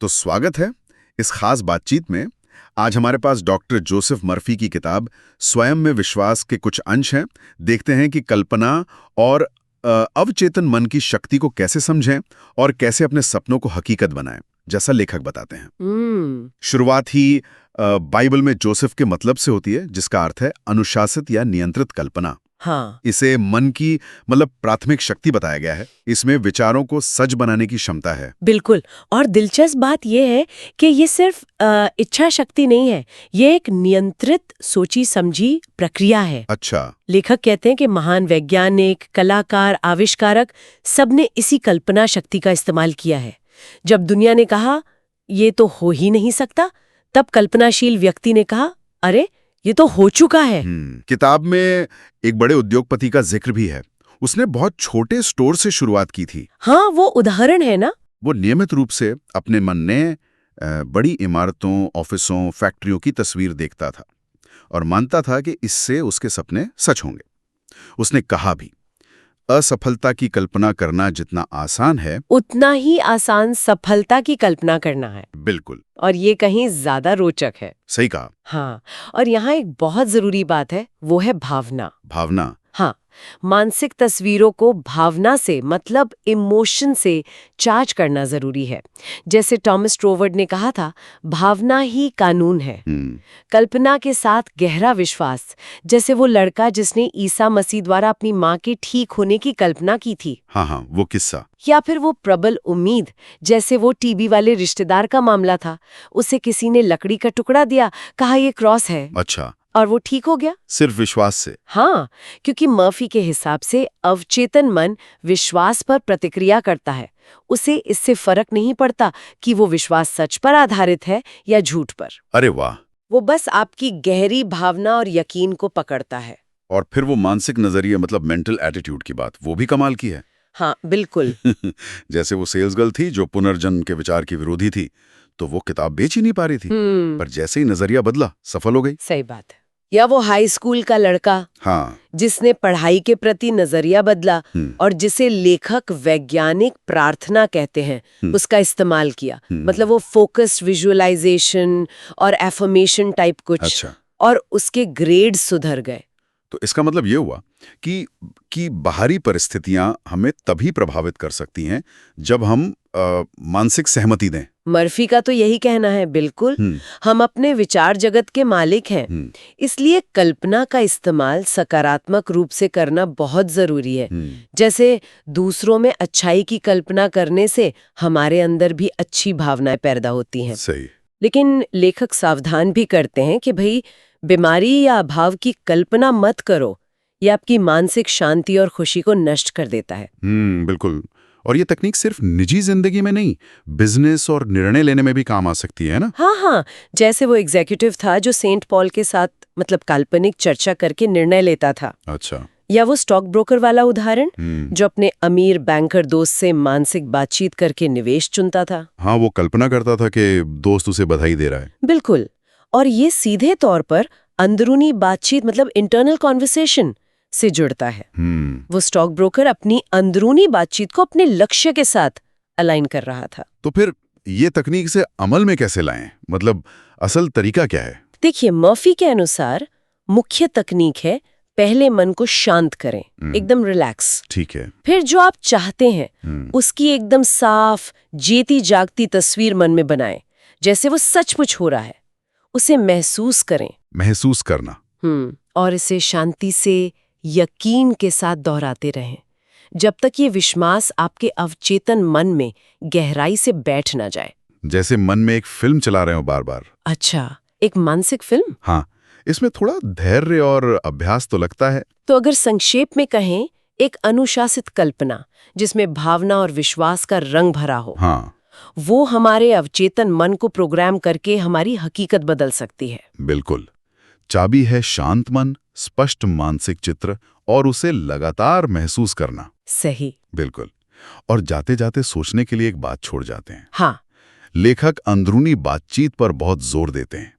तो स्वागत है इस खास बातचीत में। आज हमारे पास डॉक्टर जोसेफ मर्फी की किताब स्वयं में विश्वास के कुछ अंश हैं। देखते हैं कि कल्पना और अवचेतन मन की शक्ति को कैसे समझें और कैसे अपने सपनों को हकीकत बनाएं, जैसा लेखक बताते हैं। शुरुआत ही बाइबल में जोसेफ के मतलब से होती है, जिसका अर्थ है अनुशासित या नियंत्रित कल्पना। हाँ। इसे मन की प्राथमिक शक्ति बताया गया है। इसमें विचारों को सच बनाने की क्षमता है। बिल्कुल। और दिलचस्प बात यह है कि ये सिर्फ इच्छा शक्ति नहीं है, ये एक नियंत्रित सोची समझी प्रक्रिया है। अच्छा। लेखक कहते हैं कि महान वैज्ञानिक, कलाकार, आविष्कारक सबने इसी कल्पना शक्ति का इस्तेमाल किया है। जब दुनिया ने कहा ये तो हो ही नहीं सकता, तब कल्पनाशील व्यक्ति ने कहा अरे ये तो हो चुका है। किताब में एक बड़े उद्योगपति का जिक्र भी है। उसने बहुत छोटे स्टोर से शुरुआत की थी। हाँ, वो उदाहरण है ना। वो नियमित रूप से अपने मन में बड़ी इमारतों, ऑफिसों, फैक्ट्रियों की तस्वीर देखता था और मानता था कि इससे उसके सपने सच होंगे। उसने कहा भी, असफलता की कल्पना करना जितना आसान है, उतना ही आसान सफलता की कल्पना करना है। बिल्कुल। और ये कहीं ज्यादा रोचक है। सही कहा। हाँ, और यहाँ एक बहुत जरूरी बात है, वो है भावना। भावना? हाँ, मानसिक तस्वीरों को भावना से मतलब इमोशन से चार्ज करना जरूरी है। जैसे टॉमस ट्रोवर्ड ने कहा था, भावना ही कानून है। कल्पना के साथ गहरा विश्वास, जैसे वो लड़का जिसने ईसा मसीह द्वारा अपनी माँ के ठीक होने की कल्पना की थी। हाँ, वो किस्सा। या फिर वो प्रबल उम्मीद, जैसे वो टीबी वाले रिश्तेदार का मामला था। उसे किसी ने लकड़ी का टुकड़ा दिया, कहा ये क्रॉस है। अच्छा। और वो ठीक हो गया सिर्फ विश्वास से। हाँ, क्योंकि मर्फी के हिसाब से अवचेतन मन विश्वास पर प्रतिक्रिया करता है। उसे इससे फर्क नहीं पड़ता कि वो विश्वास सच पर आधारित है या झूठ पर। अरे वाह। वो बस आपकी गहरी भावना और यकीन को पकड़ता है। और फिर वो मानसिक नजरिया मेंटल एटीट्यूड की बात, वो भी कमाल की है। हाँ, बिल्कुल। जैसे वो सेल्स गर्ल थी जो पुनर्जन्म के विचार की विरोधी थी, तो वो किताब बेच ही नहीं पा रही थी, पर जैसे ही नजरिया बदला सफल हो गई। सही बात है। या वो हाई स्कूल का लड़का, हाँ, जिसने पढ़ाई के प्रति नजरिया बदला और जिसे लेखक वैज्ञानिक प्रार्थना कहते हैं, उसका इस्तेमाल किया। मतलब वो फोकस्ड विजुअलाइजेशन और एफर्मेशन टाइप कुछ। अच्छा। और उसके ग्रेड सुधर गए। तो इसका मतलब ये हुआ कि बाहरी परिस्थितियां हमें तभी प्रभावित कर सकती हैं जब हम मानसिक सहमति दें। मर्फी का तो यही कहना है। बिल्कुल। हम अपने विचार जगत के मालिक हैं। इसलिए कल्पना का इस्तेमाल सकारात्मक रूप से करना बहुत जरूरी है। जैसे दूसरों में अच्छाई की कल्पना करने से हमारे अंदर भी अच्छी भावनाएं पैदा होती हैं। सही। लेकिन लेखक सावधान भी करते हैं कि भाई बीमारी या अभाव की कल्पना मत करो, ये आपकी मानसिक शांति और खुशी को नष्ट कर देता है। बिल्कुल। और ये तकनीक सिर्फ निजी जिंदगी में नहीं, बिजनेस और निर्णय लेने में भी काम आ सकती है ना। हाँ, जैसे वो एग्जीक्यूटिव था जो सेंट पॉल के साथ काल्पनिक चर्चा करके निर्णय लेता था। अच्छा। या वो स्टॉक ब्रोकर वाला उदाहरण, जो अपने अमीर बैंकर दोस्त से मानसिक बातचीत करके निवेश चुनता था। हाँ, वो कल्पना करता था कि दोस्त उसे बधाई दे रहा है। बिल्कुल। और ये सीधे तौर पर अंदरूनी बातचीत इंटरनल कॉन्वर्सेशन से जुड़ता है। वो स्टॉक ब्रोकर अपनी अंदरूनी बातचीत को अपने लक्ष्य के साथ अलाइन कर रहा था। तो फिर ये तकनीक से अमल में कैसे लाएं? असल तरीका क्या है? देखिए, मर्फी के अनुसार मुख्य तकनीक है, पहले मन को शांत करें, एकदम रिलैक्स। ठीक है। फिर जो आप चाहते हैं उसकी एकदम साफ जेती जागती तस्वीर मन में बनाएं, जैसे वो सचमुच हो रहा है। उसे महसूस करें। महसूस करना। और इसे शांति से, यकीन के साथ दोहराते रहें, जब तक ये विश्वास आपके अवचेतन मन में गहराई से बैठ ना जाए। जैसे मन में एक फिल्म चला रहे हो बार बार। अच्छा, एक मानसिक फिल्म? हाँ, इसमें थोड़ा धैर्य और अभ्यास तो लगता है। तो अगर संक्षेप में कहें, एक अनुशासित कल्पना जिसमें भावना और विश्वास का रंग भरा हो। हाँ, वो हमारे अवचेतन मन को प्रोग्राम करके हमारी हकीकत बदल सकती है। बिल्कुल। चाबी है शांत मन, स्पष्ट मानसिक चित्र और उसे लगातार महसूस करना। सही। बिल्कुल। और जाते जाते सोचने के लिए एक बात छोड़ जाते हैं। हाँ। लेखक अंदरूनी बातचीत पर बहुत जोर देते हैं।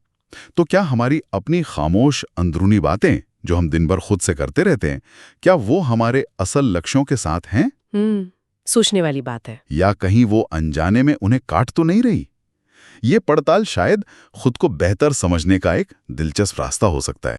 तो क्या हमारी अपनी खामोश अंदरूनी बातें जो हम दिन भर खुद से करते रहते हैं, क्या वो हमारे असल लक्ष्यों के साथ हैं? सोचने वाली बात है। या कहीं वो अनजाने में उन्हें काट तो नहीं रही? ये पड़ताल शायद खुद को बेहतर समझने का एक दिलचस्प रास्ता हो सकता है।